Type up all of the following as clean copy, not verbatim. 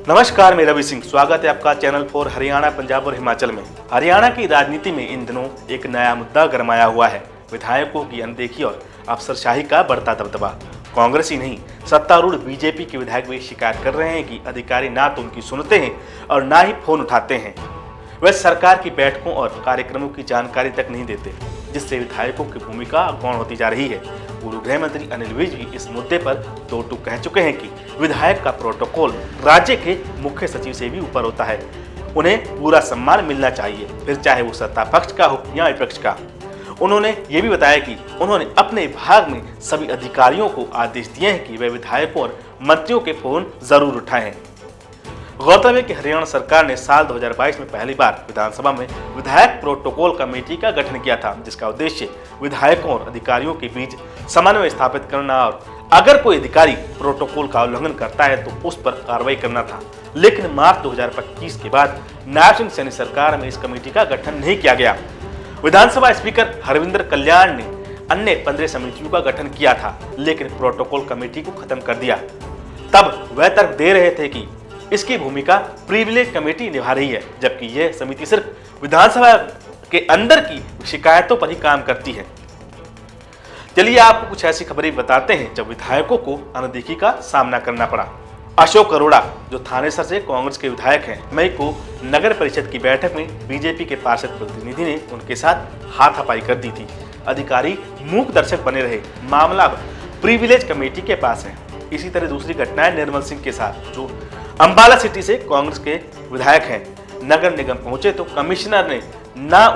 नमस्कार, मैं रवि सिंह। स्वागत है आपका चैनल 4 हरियाणा, पंजाब और हिमाचल में। हरियाणा की राजनीति में इन दिनों एक नया मुद्दा गरमाया हुआ है। विधायकों की अनदेखी और अफसरशाही का बढ़ता दबदबा। कांग्रेस ही नहीं, सत्तारूढ़ बीजेपी के विधायक भी शिकायत कर रहे हैं कि अधिकारी ना तो उनकी सुनते हैं और ना ही फोन उठाते हैं। वे सरकार की बैठकों और कार्यक्रमों की जानकारी तक नहीं देते, जिससे विधायकों की भूमिका गौण होती जा रही है। पूर्व गृह मंत्री अनिल विज भी इस मुद्दे पर दो टूक कह चुके हैं कि विधायक का प्रोटोकॉल राज्य के मुख्य सचिव से भी ऊपर होता है। उन्हें पूरा सम्मान मिलना चाहिए, फिर चाहे वो सत्ता पक्ष का हो या विपक्ष का। उन्होंने ये भी बताया कि उन्होंने अपने विभाग में सभी अधिकारियों को आदेश दिए हैं कि वे विधायकों और मंत्रियों के फोन जरूर उठाएं। गौरतलब है कि हरियाणा सरकार ने साल 2022 में पहली बार विधानसभा में विधायक प्रोटोकॉल कमेटी का गठन किया था, जिसका उद्देश्य विधायकों और अधिकारियों के बीच समन्वय स्थापित करना और अगर कोई अधिकारी प्रोटोकॉल का उल्लंघन करता है तो उस पर कार्रवाई करना था। लेकिन मार्च 2025 के बाद नायब सिंह सैनी सरकार में इस कमेटी का गठन नहीं किया गया। विधानसभा स्पीकर हरविंदर कल्याण ने अन्य 15 समितियों का गठन किया था, लेकिन प्रोटोकॉल कमेटी को खत्म कर दिया। तब वह तर्क दे रहे थे कि इसकी भूमिका प्रिविलेज कमेटी निभा रही है, जबकि यह समिति सिर्फ विधानसभा के अंदर की शिकायतों पर ही काम करती है। चलिए आपको कुछ ऐसी खबरें बताते हैं जब विधायकों को अनदेखी का सामना करना पड़ा। अशोक अरोड़ा, जो थानेसर से कांग्रेस के विधायक हैं, मई को नगर परिषद की बैठक में बीजेपी के पार्षद प्रतिनिधि ने उनके साथ हाथापाई कर दी थी। अधिकारी मूक दर्शक बने रहे। मामला अब प्रिविलेज कमेटी के पास है। इसी तरह दूसरी घटना है निर्मल सिंह के साथ, जो अंबाला सिटी से कांग्रेस के विधायक हैं। नगर निगम पहुंचे तो कमिश्नर ने ना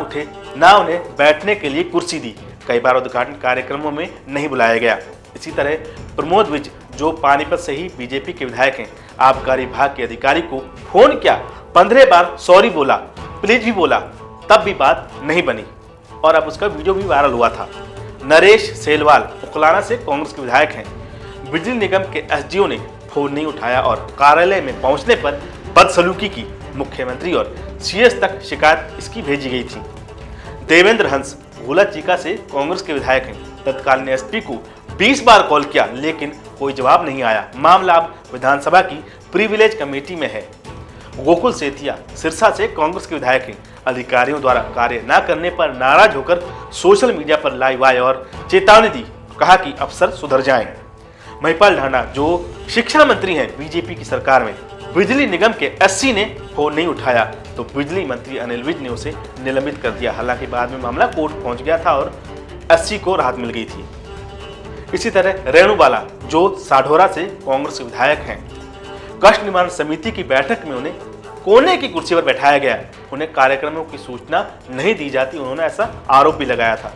उन्हें बैठने के लिए कुर्सी दी। कई बार उद्घाटन कार्यक्रमों में नहीं बुलाया गया। इसी तरह प्रमोद विज, जो पानीपत से ही बीजेपी के विधायक हैं, आबकारी विभाग के अधिकारी को फोन किया, 15 बार सॉरी बोला, प्लीज भी बोला, तब भी बात नहीं बनी और अब उसका वीडियो भी वायरल हुआ था। नरेश सेलवाल उकलाना से कांग्रेस के विधायक हैं। बिजली निगम के एसडीओ ने फोन नहीं उठाया और कार्यालय में पहुंचने पर बदसलूकी की। मुख्यमंत्री और सीएस तक शिकायत इसकी भेजी गई थी। देवेंद्र हंस भोला चीका से कांग्रेस के विधायक हैं। तत्कालीन एसपी को 20 बार कॉल किया, लेकिन कोई जवाब नहीं आया। मामला अब विधानसभा की प्रिविलेज कमेटी में है। गोकुल सेतिया सिरसा से कांग्रेस के विधायक हैं। अधिकारियों द्वारा कार्य न करने पर नाराज होकर सोशल मीडिया पर लाइव आए और चेतावनी दी, कहा कि अफसर सुधर जाएं। महिपाल ढांडा, जो शिक्षा मंत्री हैं बीजेपी की सरकार में, बिजली निगम के एससी ने फोन नहीं उठाया तो बिजली मंत्री अनिल विज ने उसे निलंबित कर दिया। हालांकि बाद में मामला कोर्ट पहुंच गया था और एससी को राहत मिल गई थी। इसी तरह रेणु बाला, जो साढौरा से कांग्रेस के विधायक हैं, कष्ट निवारण समिति की बैठक में उन्हें कोने की कुर्सी पर बैठाया गया। उन्हें कार्यक्रमों की सूचना नहीं दी जाती, उन्होंने ऐसा आरोप भी लगाया था।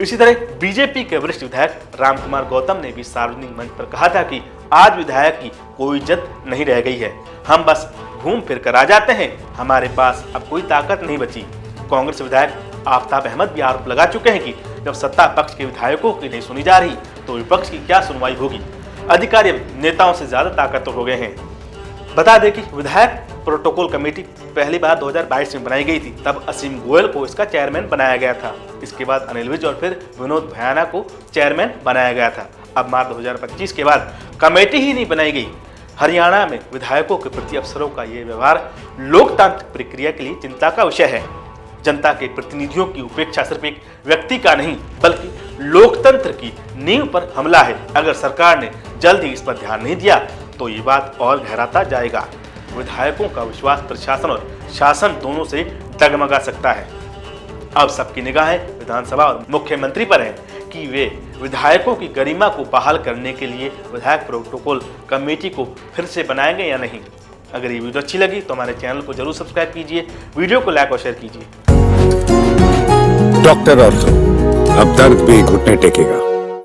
इसी तरह बीजेपी के वरिष्ठ विधायक रामकुमार गौतम ने भी सार्वजनिक मंच पर कहा था कि आज विधायक की कोई इज्जत नहीं रह गई है, हम बस घूम फिर कर आ जाते हैं, हमारे पास अब कोई ताकत नहीं बची। कांग्रेस विधायक आफ्ताब अहमद भी आरोप लगा चुके हैं कि जब सत्ता पक्ष के विधायकों की नहीं सुनी जा रही तो विपक्ष की क्या सुनवाई होगी। अधिकारी नेताओं से ज्यादा ताकतवर हो गए हैं। बता दें कि विधायक प्रोटोकॉल कमेटी पहली बार 2022 में बनाई गई थी। तब असीम गोयल को इसका चेयरमैन बनाया गया था। इसके बाद अनिल विज और फिर विनोद भयाना को चेयरमैन बनाया गया था। अब मार्च 2025 के बाद कमेटी ही नहीं बनाई गई। हरियाणा में विधायकों के प्रति अफसरों का ये व्यवहार लोकतांत्रिक प्रक्रिया के लिए चिंता का विषय है। जनता के प्रतिनिधियों की उपेक्षा सिर्फ एक व्यक्ति का नहीं, बल्कि लोकतंत्र की नींव पर हमला है। अगर सरकार ने जल्द ही इस पर ध्यान नहीं दिया तो ये बात और गहराता जाएगा। विधायकों का विश्वास प्रशासन और शासन दोनों से डगमगा सकता है। अब सबकी निगाहें विधानसभा और मुख्यमंत्री पर है कि वे विधायकों की गरिमा को बहाल करने के लिए विधायक प्रोटोकॉल कमेटी को फिर से बनाएंगे या नहीं। अगर ये वीडियो अच्छी लगी तो हमारे चैनल को जरूर सब्सक्राइब कीजिए, वीडियो को लाइक और शेयर कीजिए। डॉक्टर ऑर्थो, अब दर्द भी घुटने टेकेगा।